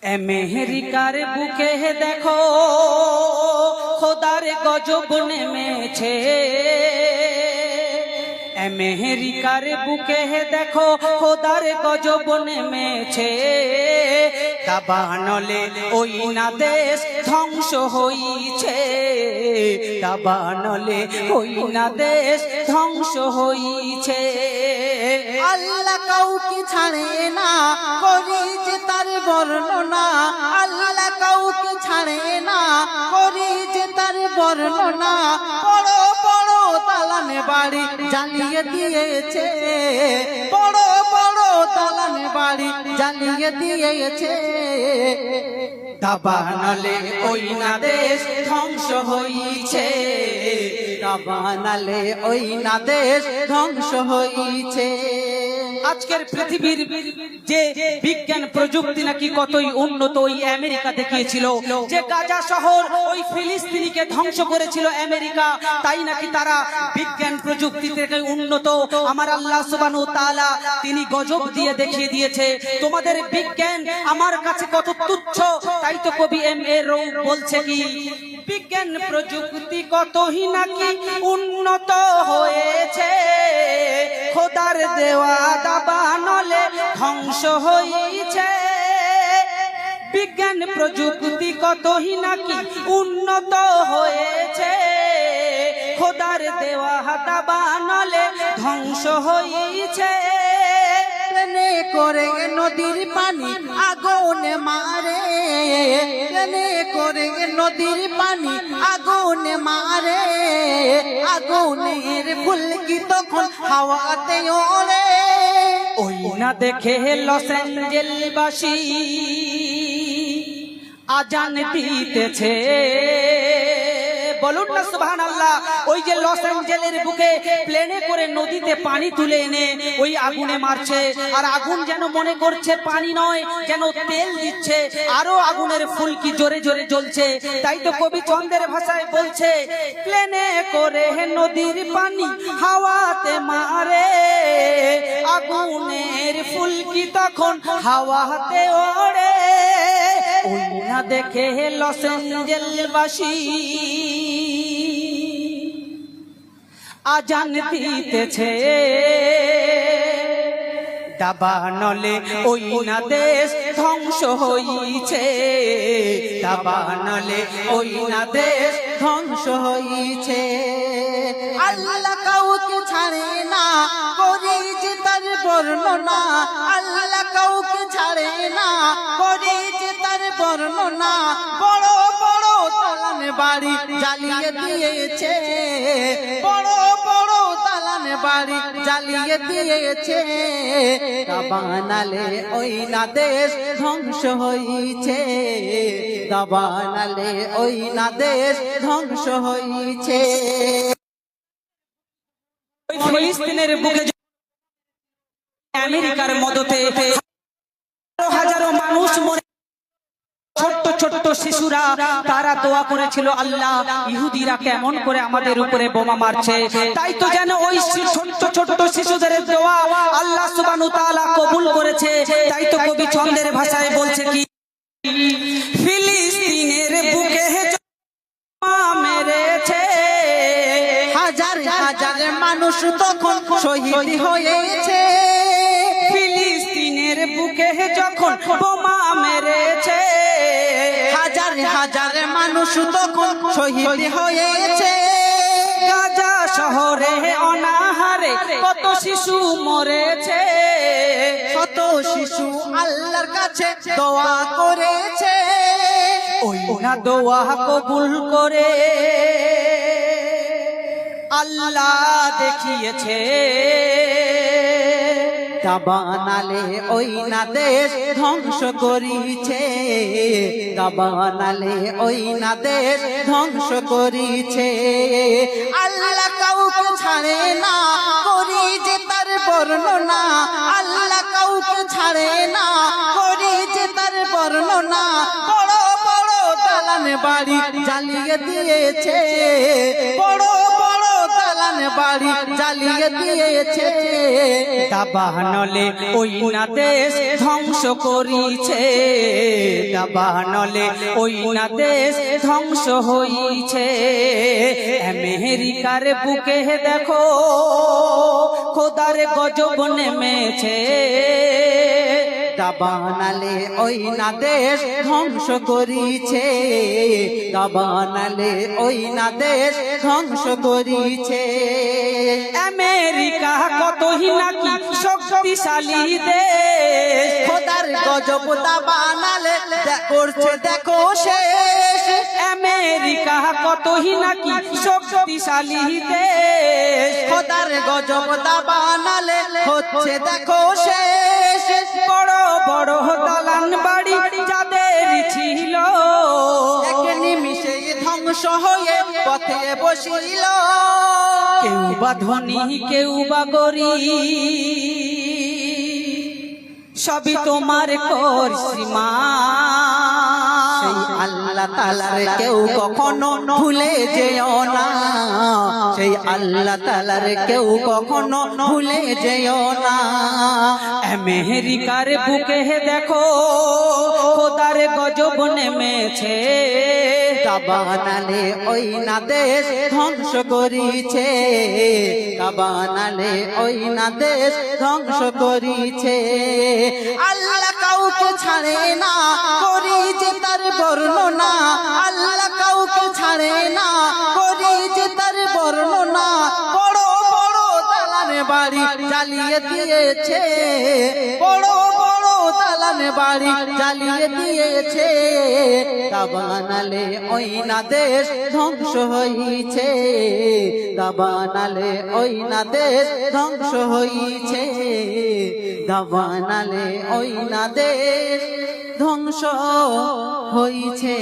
আমেরিকার বুকে দেখো খোদার গজব নেমেছে। আমেরিকার বুকে দেখো খোদার গজব নেমেছে। দাবানলে ওই না দেশ ধ্বংস হইছে। দাবানলে ওই না দেশ ধ্বংস হইছে। আল্লাহ কাউকে ছাড়ে না, করি যে তার বর্ণনা। আল্লাহ কাউকে ছাড়ে না, করি যে তার বর্ণনা। বড় বড় দালানে বাড়ি জ্বালিয়ে দিয়েছে। বড় বড় দালানে বাড়ি জ্বালিয়ে দিয়েছে। দাবানলে ওই না দেশ ধ্বংস হইছে। দাবানলে ওই না দেশ ধ্বংস হইছে। আজকের পৃথিবীর যে বিজ্ঞান প্রযুক্তি নাকি কতই উন্নত ওই আমেরিকা দেখিয়েছিল, যে গাজা শহর ওই ফিলিস্তিনিকে ধ্বংস করেছিল আমেরিকা, তাই নাকি তারা বিজ্ঞান প্রযুক্তি থেকে উন্নত। আমার আল্লাহ সুবহানাহু ওয়া তাআলা তিনি গজব দিয়ে দেখিয়ে দিয়েছে তোমাদের বিজ্ঞান আমার কাছে কত তুচ্ছ। তাই তো কবি এম এ রৌফ বলছে কি, বিজ্ঞান প্রযুক্তি কতই নাকি উন্নত হয়েছে, খোদার দেওয়া দাবানলে ধ্বংস হইছে। বিজ্ঞান প্রযুক্তি কতই নাকি উন্নত হয়েছে, খোদার দেওয়া দাবানলে ধ্বংস হইছে। প্লেনে করে নদীর পানি আগুনে মারে। প্লেনে করে নদীর পানি আগুনে মারে। আগুনের ফুলকি তখন হাওয়াতে ওড়ে। ওই না দেখে লস অ্যাঞ্জেলবাসী আজান দিতেছে। বলুন না সুবহানাল্লাহ। ওই যে লস অ্যাঞ্জেলের বুকে প্লেনে করে নদীতে পানি তুলে এনে ওই আগুনে মারছে, আর আগুন যেন মনে করছে পানি নয়, যেন তেল দিচ্ছে, আরো আগুনের ফুলকি জোরে জোরে জ্বলছে। তাই তো কবি চন্দ্রের ভাষায় বলছে, প্লেনে করে নদীর পানি হাওয়াতে মারে, আগুনের ফুলকি তখন হাওয়াতে ওড়ে। ওই না দেখে লস অ্যাঞ্জেলবাসী আজান দিতেছে। দাবানলে ওই না দেশ ধ্বংস হইছে। দাবানলে ওই না দেশ ধ্বংস হইছে। আল্লাহ কাউকে ছাড়ে না, করি যে তার বর্ণনা। আল্লাহ কাউকে ছাড়ে না, করি যে তার বর্ণনা। বড় বড় দালানে বাড়ি জ্বালিয়ে দিয়েছে। বড় বড় দালানে বাড়ি জ্বালিয়ে দিয়েছে। দাবানলে ওই না দেশ ধ্বংস হইছে। দাবানলে ওই না দেশ ধ্বংস হইছে। ফিলিস্তিনের বুকে আমেরিকার মদতে হাজারো মানুষ মরে, ছোট্ট ছোট্ট শিশুরা তারা দোয়া করেছিল, আল্লাহ ইহুদিরা কেমন করে আমাদের উপরে বোমা মারছে। তাই তো যেন ওই ছোট্ট ছোট্ট শিশুদের দোয়া আল্লাহ সুবহানাহু ওয়া তাআলা কবুল করেছে। তাই তো কবি ছন্দের ভাষায় বলছে কি, ফিলিস্তিনের বুকে বোমা মেরেছে, হাজার হাজার মানুষ তখন শহীদ হয়েছে। ফিলিস্তিনের বুকে যখন বোমা মেরেছে, হাজার হাজার মানুষ তখন শহীদ হয়েছে। গাজা শহরে অনাহারে কত শিশু মরেছে। কত শিশু আল্লাহর কাছে দোয়া করেছে। ওই না দোয়া কবুল করে আল্লাহ দেখিয়েছে। দাবানলে ওই না দেশ ধ্বংস করিছে। দাবানলে ওই না দেশ ধ্বংস করিছে। আল্লাহ কাউকে ছাড়ে না, করি যে তার বর্ণনা। আল্লাহ কাউকে ছাড়ে না, করি যে তার বর্ণনা। বড় বড় দালানে বাড়ি জ্বালিয়ে দিয়েছে। বড় বড় দালান বাড়ি জ্বালিয়ে দিয়েছে। দাবানলে ওই না দেশ ধ্বংস করিছে, দাবানলে ওই না দেশ ধ্বংস হইছে। আমেরিকার বুকে দেখো খোদার গজব নেমেছে, দাবানালে ওই না দেশ ধ্বংস করিছে, দাবানালে ওই না দেশ ধ্বংস করিছে। আমেরিকা কতই নাকি শক্তিশালী দেশ, খোদার গজব দাবানালে করছে দেখো শেষ। আমেরিকা কতই নাকি শক্তিশালী দেশ, খোদার গজব দাবানালে হচ্ছে দেখো শেষ। বড় বড় দালান বাড়ি যাদের ছিল, এক নিমিষে ধ্বংস হয়ে পথে বসিল। কেউ বা ধনী কেউ বা গরিব, সবই তোমার করিশ্মা। সেই আল্লাহ তাআলার কেউ কখনো ভুলে যেও না, সেই আল্লাহ তাআলার কেউ কখনো ভুলে যেও না। আমেরিকার বুকে দেখো খোদার গজব নেমেছে, দাবানালে ওই না দেশ ধ্বংস করিছে, দাবানালে ওই না দেশ ধ্বংস করিছে। আল্লাহ কাউকে ছাড়ে না, করি যে তার বর্ণনা। আল্লাহ কাউকে ছাড়ে না, করি যে তার বর্ণনা। বড় বড় দালান বাড়ি জ্বালিয়ে দিয়েছে, বড় বড় দালান বাড়ি জ্বালিয়ে দিয়েছে। দাবানালে ওই না দেশ ধ্বংস হইছে, দাবানালে ওই না দেশ ধ্বংস হইছে, দাবানালে ওই না দেশ ধ্বংস হইছে।